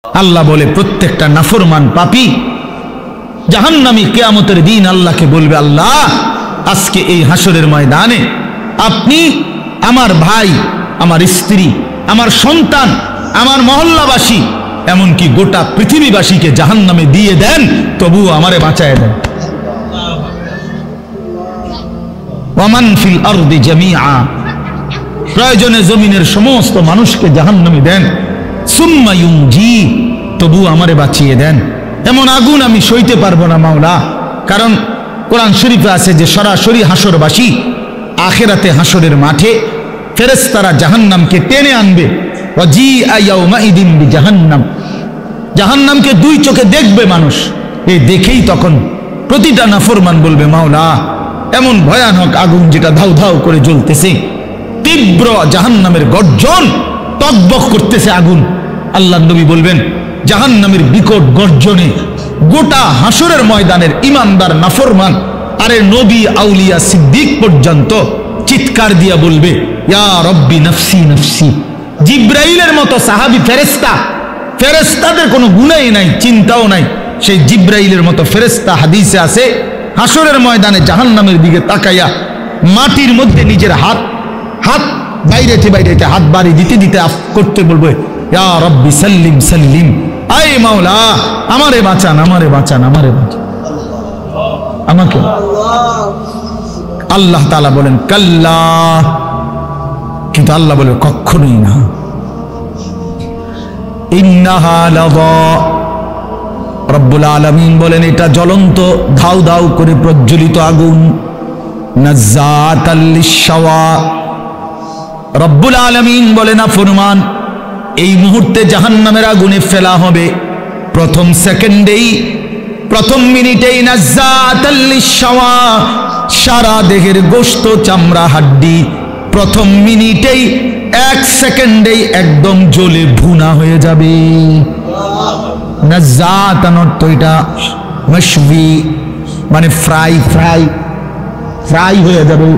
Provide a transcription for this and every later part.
আল্লাহ বলে প্রত্যেকটা নাফরমান পাপী জাহান্নামী কিয়ামতের দিন আল্লাহকে বলবে, আল্লাহ আজকে এই হাসরের ময়দানে আপনি আমার ভাই, আমার স্ত্রী, আমার সন্তান, আমার মহল্লাবাসী, এমনকি গোটা পৃথিবীবাসীকে জাহান্নামে দিয়ে দেন, তবুও আমারে বাঁচায় দেন। ওয়ামান ফিল আরদি জামিআ, প্রয়োজনে জমিনের সমস্ত মানুষকে জাহান্নামে দেন, সুম্মা ইউনজি, তবু আমারে বাঁচিয়ে দেন। এমন আগুন আমি সইতে পারবো না মাওলা। কারণ কোরআন শরীফে আছে যে সরাসরি হাসরবাসী আখিরাতে হাসরের মাঠে ফেরেশতারা জাহান্নামকে টেনে আনবে। ওয়াজিআ ইয়াউমাইদিন বিজাহান্নাম, জাহান্নামকে দুই চোখে দেখবে মানুষ। এই দেখেই তখন প্রতিটা নাফরমান বলবে, মাওলা এমন ভয়ানক আগুন যেটা ধাউ ধাউ করে জ্বলতেছে, তীব্র জাহান্নামের গর্জন, টকবক করতেছে আগুন। আল্লাহর নবী বলবেন, জাহান্নামের বিকট গর্জনে গোটা হাসরের ময়দানের ইমানদার নাফরমান, আরে নবী আউলিয়া সিদ্দিক পর্যন্ত চিৎকার দিয়া বলবে, ইয়া রব্বি নফসি নফসি। জিব্রাইলের মতো সাহাবী ফেরেশতা, ফেরেশতাদের কোনো গুনাই নাই, চিন্তাও নাই, সেই জিব্রাইলের মতো ফেরেশতা হাদিসে আছে হাসরের ময়দানে জাহান্নামের দিকে তাকাইয়া মাটির মধ্যে নিজের হাত বাইরেতে হাত বাড়ি দিতে দিতে করতে বলবে, ইয়া রব্বি সাল্লিম সাল্লিম, আয় মাওলা আমারে বাঁচান, আমারে বাঁচান, আমারে বাঁচান, আমাকে। আল্লাহ তাআলা বলেন কাল্লা, কিন্তু আল্লাহ বলে কখনোই না। ইন্নাহা লাযা, রব্বুল আলামিন বলেন এটা জ্বলন্ত ধাউ ধাউ করে প্রজ্বলিত আগুন। নাযাতাল লিশাওয়া, রব্বুল আলামিন বলেন ফরমান এই মুহূর্তে জাহান্নামের আগুনে ফেলা হবে, প্রথম সেকেন্ডেই, প্রথম মিনিটেই। নাযাতাল লিশাওয়া, সারা দেহের গোশত চামড়া হাড্ডি প্রথম মিনিটেই, এক সেকেন্ডেই একদম জ্বলে ভুনা হয়ে যাবে। নাযাতান অর্থ এটা মাশবি, মানে ফ্রাই ফ্রাই ফ্রাই হয়ে যাবে,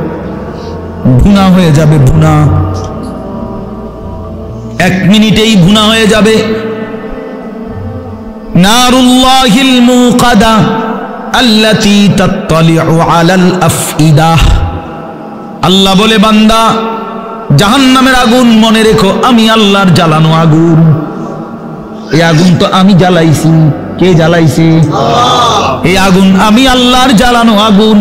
ভুনা হয়ে যাবে, ভুনা এক মিনিটেই ভুনা হয়ে যাবে। নারুল্লাহিল মুকাদা আল্লাতী তাত্তালিউ আলাল আফইদাহ, আল্লাহ বলে বান্দা জাহান্নামের আগুন মনে রেখো আমি আল্লাহর জ্বালানো আগুন। এই আগুন তো আমি জ্বালাইছি। কে জ্বালাইছে? এই আগুন আমি আল্লাহর জ্বালানো আগুন।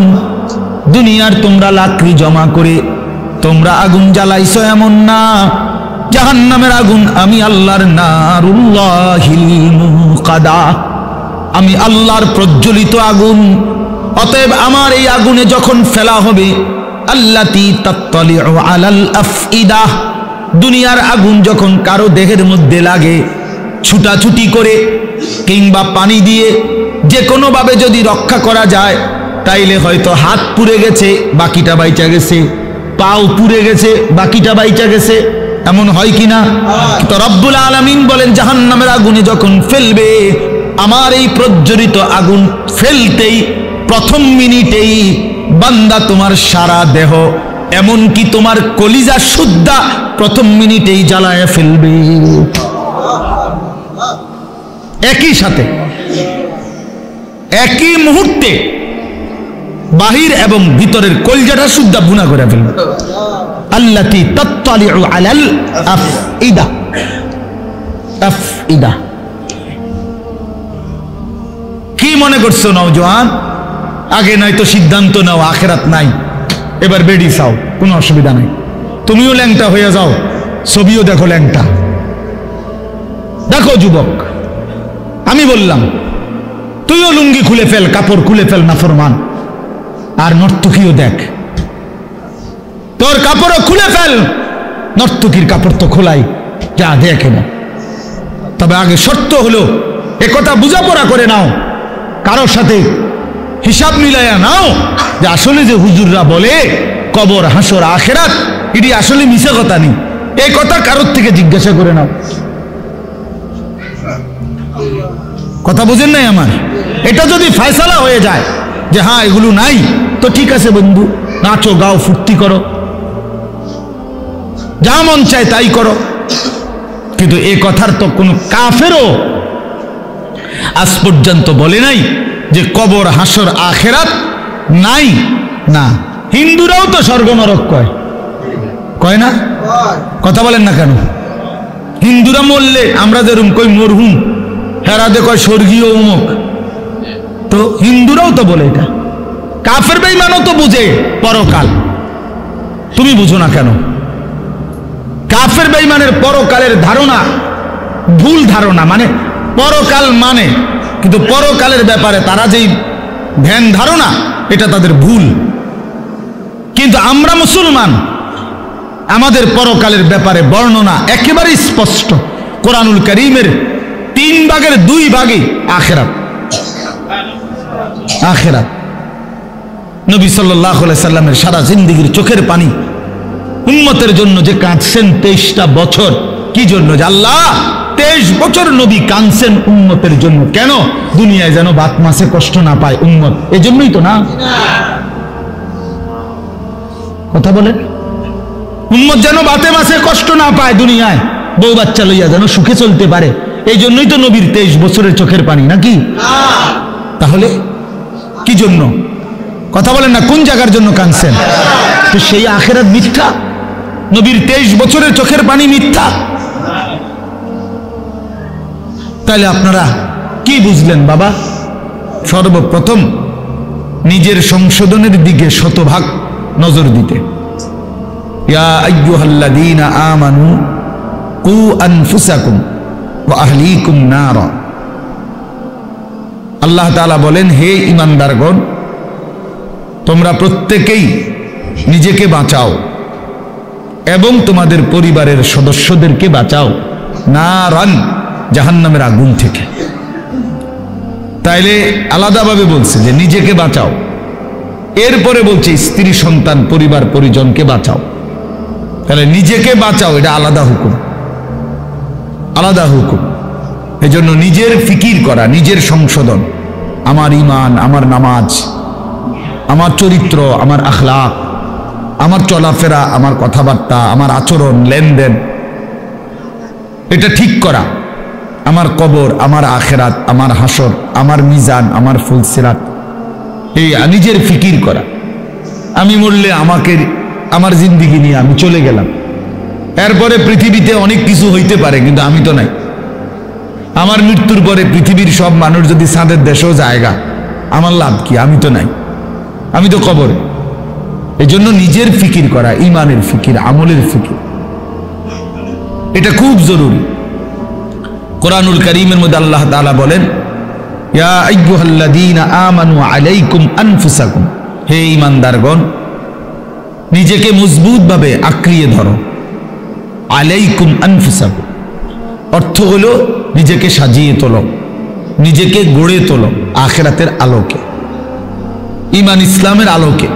দুনিয়ার তোমরা লাকড়ি জমা করে তোমরা আগুন জ্বালাইছো এমন না, জাহান্নামের আগুন আমি আল্লাহর, নারুল্লাহিল মুকাদা, আমি আল্লাহর প্রজ্বলিত আগুন। অতএব আমার এই আগুনে যখন ফেলা হবে, আল্লাতী তাত্তালিউ আলাল আফইদাহ, দুনিয়ার আগুন যখন কারো দেহের মধ্যে লাগে, ছুটাছুটি করে কিংবা পানি দিয়ে যে কোনোভাবে যদি রক্ষা করা যায়, তাইলে হয়তো হাত পুড়ে গেছে বাকিটা বাইচা গেছে, পাও পুড়ে গেছে বাকিটা বাইচা গেছে, এমন হয় কিনা? তো রব্বুল আলামিন বলেন জাহান্নামের আগুনে যখন ফেলবে, আমার এই প্রজ্বলিত আগুন ফেলতেই প্রথম মিনিটেই বান্দা তোমার সারা দেহ, এমনকি তোমার কলিজা সুদ্ধা প্রথম মিনিটেই জ্বালায় ফেলবে। একই সাথে একই মুহূর্তে বাহির এবং ভিতরের কলিজাটা সুদ্ধা ভুনা করে ফেলবে। আল্লাতী তাত্তালিউ আলাল আফইদা, আফইদা। কি মনে করছো নওজোয়ান? আগে নয়তো সিদ্ধান্ত নাও আখিরাত নাই, এবার বেডি চাও, কোনো অসুবিধা নাই। তুমিও ল্যাংটা হয়ে যাও, ছবিও দেখো ল্যাংটা। দেখো যুবক, আমি বললাম তুইও লুঙ্গি খুলে ফেল, কাপড় খুলে ফেল নাফরমান, আর নর্তকীও দেখ, তোর কাপড়ও খুলে ফেল, নর্তকীর কাপড় তো খোলাই, যা দেখে না। তবে আগে শর্ত হলো একথা বুঝাপড়া করে নাও, কারোর সাথে হিসাব মিলাইয়া নাও যে আসলে যে হুজুররা বলে কবর হাসর আখিরাত, এটি আসলে মিছা কথা নেই, এই কথা কারোর থেকে জিজ্ঞাসা করে নাও। কথা বুঝেন নাই আমার? এটা যদি ফয়সালা হয়ে যায় যে হ্যাঁ এগুলো নাই, তো ঠিক আছে বন্ধু, নাচো গাও ফুর্তি করো, যা মন চায় তাই করো, কিন্তু এ কথার তো কোনো কাফেরও আজ পর্যন্ত বলে নাই যে কবর, হাসর, আখেরাত নাই। না, হিন্দুরাও তো স্বর্গ নরক কয়, কয় না? কথা বলেন না কেন? হিন্দুরা মরলে আমরা যেরকম কই মরহুম, হেরাদে কয় স্বর্গীয় উমুক। তো হিন্দুরাও তো বলে এটা। কাফের বেঈমানও তো বুঝে পরকাল, তুমি বুঝো না কেন? কাফের বেঈমানের পরকালের ধারণা ভুল ধারণা, মানে পরকাল মানে, কিন্তু পরকালের ব্যাপারে তারা যেই ধ্যান ধারণা এটা তাদের ভুল। কিন্তু আমরা মুসলমান, আমাদের পরকালের ব্যাপারে বর্ণনা একেবারে স্পষ্ট। কোরআনুল কারীমের 3 ভাগের 2 ভাগে আখিরাত। আখিরাত নবী সাল্লাল্লাহু আলাইহি সাল্লামের সারা জিন্দেগীর চোখের পানি উম্মতের জন্য যে কাঁদছেন 23টা বছর। কি জন্য? যে আল্লাহ 23 বছর নবী কাঁদছেন উম্মতের জন্য। কেন? দুনিয়ায় যেন বাত মাসে কষ্ট না পায় উম্মত, এজন্যই তো না? কথা বলেন। উম্মত যেন বাতে মাসে কষ্ট না পায়, দুনিয়ায় বউ বাচ্চা লইয়া যেন সুখে চলতে পারে, এই জন্যই তো নবীর 23 বছরের চোখের পানি, নাকি? তাহলে কি জন্য? কথা বলেন না, কোন জায়গার জন্য কাঁদছেন? তো সেই আখিরাত মিথ্যা, নবীর 23 বছরের চোখের পানি মিথ্যা। তাহলে আপনারা কি বুঝলেন বাবা? সর্বপ্রথম নিজের সংশোধনের দিকে শতভাগ নজর দিতে। ইয়া আইয়ুহাল্লাযীনা আমানু কু আনফুসাকুম ওয়া আহলিকুম নারা। আল্লাহ তাআলা বলেন, হে ঈমানদারগণ, তোমরা প্রত্যেকেই নিজেকে বাঁচাও এবং তোমাদের পরিবারের সদস্যদেরকে বাঁচাও নারান, জাহান্নামের আগুন থেকে। তাইলে আলাদাভাবে বলছে যে নিজেকে বাঁচাও, এরপরে বলছে স্ত্রী সন্তান পরিবার পরিজনকে বাঁচাও। তাহলে নিজেকে বাঁচাও, এটা আলাদা হুকুম, আলাদা হুকুম। এজন্য নিজের ফিকির করা, নিজের সংশোধন, আমার ঈমান, আমার নামাজ, আমার চরিত্র, আমার আখলাক, আমার চলাফেরা, আমার কথাবার্তা, আমার আচরণ, লেনদেন, এটা ঠিক করা। আমার কবর, আমার আখেরাত, আমার হাসর, আমার মিজান, আমার ফুলসিরাত, এই নিজের ফিকির করা। আমি মরলে আমাকে, আমার জিন্দিগি নিয়ে আমি চলে গেলাম, এরপরে পৃথিবীতে অনেক কিছু হইতে পারে, কিন্তু আমি তো নাই। আমার মৃত্যুর পরে পৃথিবীর সব মানুষ যদি চাঁদের দেশেও জায়গা, আমার লাভ কি? আমি তো নাই, আমি তো কবরে। এই জন্য নিজের ফিকির করা, ইমানের ফিকির, আমলের ফিকির, এটা খুব জরুরি। কোরআনুল কারীমের মধ্যে আল্লাহ তাআলা বলেন, ইয়া আইয়ুহাল্লাযীনা আমানু আলাইকুম আনফুসাকুম, হে ঈমানদারগণ, নিজেকে মজবুতভাবে আঁকড়িয়ে ধরো। আলাইকুম আনফুসাকুম অর্থ হলো নিজেকে সাজিয়ে তোলো, নিজেকে গড়ে তোলো আখিরাতের আলোকে, ঈমান ইসলামের আলোকে।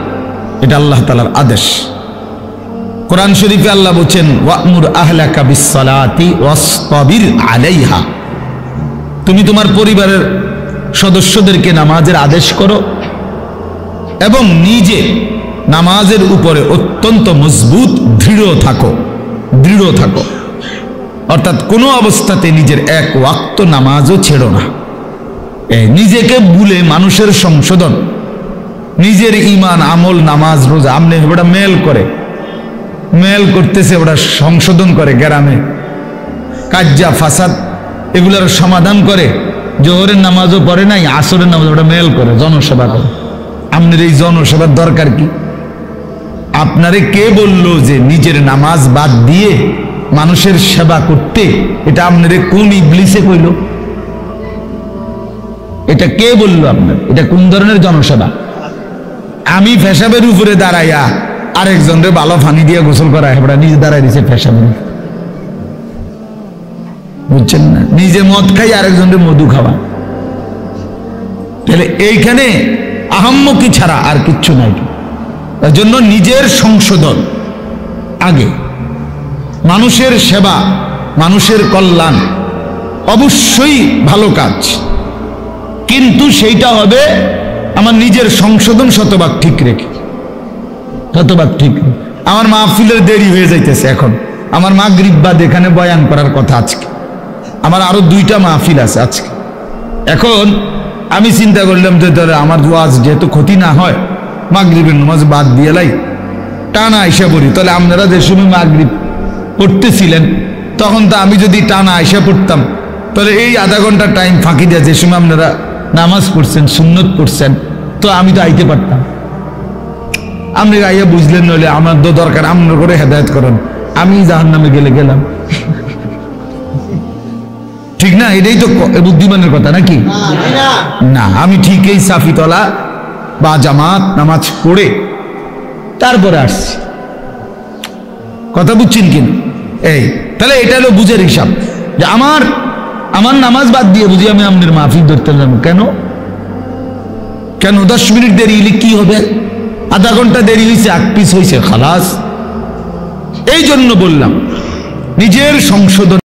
এটা আল্লাহ তাআলার আদেশ। কোরআন শরীফে আল্লাহ বলেন, ওয়া'মুর আহলাকা বিস-সালাতি ওয়াসতাবির আলাইহা, তুমি তোমার পরিবারের সদস্যদেরকে নামাজের আদেশ করো এবং নিজে নামাজের উপরে অত্যন্ত মজবুত দৃঢ় থাকো, দৃঢ় থাকো। অর্থাৎ কোনো অবস্থাতে নিজের এক ওয়াক্ত নামাজও ছেড়ো না। নিজেকে ভুলে মানুষের সংশোধন, নিজের ঈমান, আমল, নামাজ, রোজা, আমনে ওটা মেল করে, মেল করতেছে, ওটা সংশোধন করে, গ্রামে কাজ্জা ফাসাদ এগুলোর সমাধান করে। জোহরের নামাজও পড়ে নাই, আসরের নামাজ ওটা মেল করে, জনসেবা করে। আপনার এই জনসেবার দরকার কি? আপনারে কে বলল যে নিজের নামাজ বাদ দিয়ে মানুষের সেবা করতে? এটা আপনারে কোন ইবলিসে কইল? এটা কে বলল আপনার? এটা কোন ধরনের জনসেবা? আমি পেশাবের উপরে দাঁড়াইয়া আরেকজনরে ভালো পানি দিয়ে গোসল করা, হেবড়া নিজে দাঁড়াই দিছে পেশাবের, বুঝছেন না? নিজে মদ খাই, আরেকজনরে মধু খাওয়া। তাহলে এইখানে আহাম্মকি ছাড়া আর কিচ্ছু নাই। তার জন্য নিজের সংশোধন আগে, মানুষের সেবা, মানুষের কল্যাণ অবশ্যই ভালো কাজ, কিন্তু সেইটা হবে আমার নিজের সংশোধন শতভাগ ঠিক রেখে, শতভাগ ঠিক। আমার মাহফিলের দেরি হয়ে যাইতেছে, এখন আমার মাগরিব বাদ এখানে বয়ান করার কথা আজকে, আমার আরো 2টা মাহফিল আছে আজকে। এখন আমি চিন্তা করলাম যে ধরে আমার ওয়াজ যেহেতু ক্ষতি না হয়, মাগরিবের নামাজ বাদ দিয়ে লাই, টানা আইসা পড়ি। তাহলে আপনারা যে সময় মাগরিব পড়তেছিলেন তখন তো আমি যদি টানা আইসা পড়তাম, তাহলে এই আধা ঘন্টা টাইম ফাঁকি দেয় যে সময় আপনারা নামাজ পড়ছেন, সুন্নত পড়ছেন, তো আমি তো আইতে পারতাম। আপনি আইয়া বুঝলেন, নইলে আমার তো দরকার আপনার করে হেদায়েত করেন, আমি জাহান্নামে গেলে গেলাম। ঠিক না? এটাই তো বুদ্ধিমানের কথা নাকি না? আমি ঠিক এই সাফিতলা বা জামাত নামাজ পড়ে তারপরে আসছি, কথা বুঝছেন কিনা? এই তাহলে এটা হলো বুঝের হিসাব যে আমার নামাজ বাদ দিয়ে বুঝি আমি আপনার মাহফিল ধরতে যাবো। কেন 10 মিনিট দেরি হলে কি হবে? আধা ঘন্টা দেরি হয়েছে, 1 পিস হয়েছে, খালাস। এই জন্য বললাম নিজের সংশোধন